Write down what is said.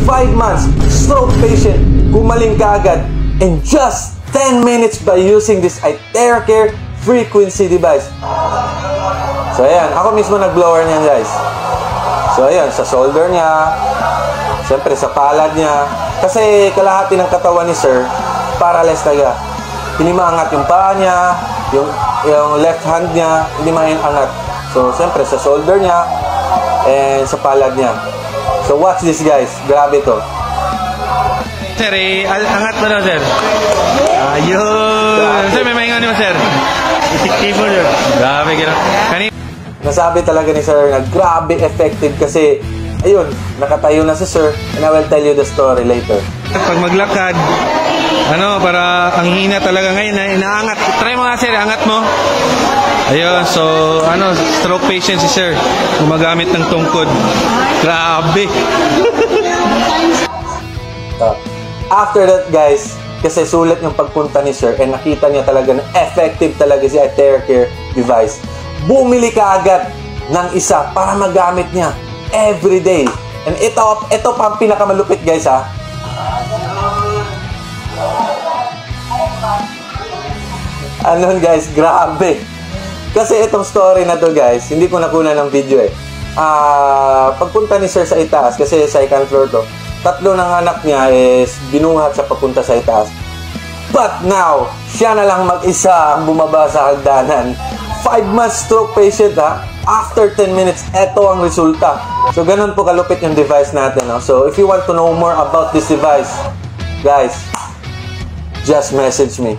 5 months, stroke patient, gumaling kaagad in just 10 minutes by using this iTheraCare frequency device. So ayan, ako mismo nag-blower niyan guys. So ayan, sa shoulder niya, siyempre sa palad niya, kasi kalahati ng katawan ni sir, paralyzed talaga. Hindi maangat yung paa niya, yung left hand niya, hindi maangat. So siyempre sa shoulder niya, and sa palad niya. So watch this guys, grabe to. Sir, angat mo daw sir. Ayun. Sir, may maingon mo sir. Effective mo sir. Grabe gano'n. Nasabi talaga ni sir na grabe effective kasi ayun, nakatayo na si sir, and I will tell you the story later. Pag maglakad, para ang hina talaga ngayon, inaangat. Try mo nga sir, angat mo. Ayun, so, stroke patient si sir. Gumagamit ng tungkod. Grabe. After that guys, kasi sulit yung pagpunta ni sir and nakita niya talaga na effective talaga si iTheraCare device. Bumili ka agad ng isa para magamit niya every day. And ito pa ang pinakamalupit guys ha. Guys, grabe. Kasi itong story na to guys, hindi ko nakuha ng video eh. Pagpunta ni sir sa itaas, kasi sa second floor to, 3 ng anak niya is binuhat siya papunta sa itaas. But now, siya na lang mag-isa ang bumaba sa hagdanan. 5 months stroke patient ha. After 10 minutes, eto ang resulta. So ganun po kalupit yung device natin. No? So if you want to know more about this device, guys, just message me.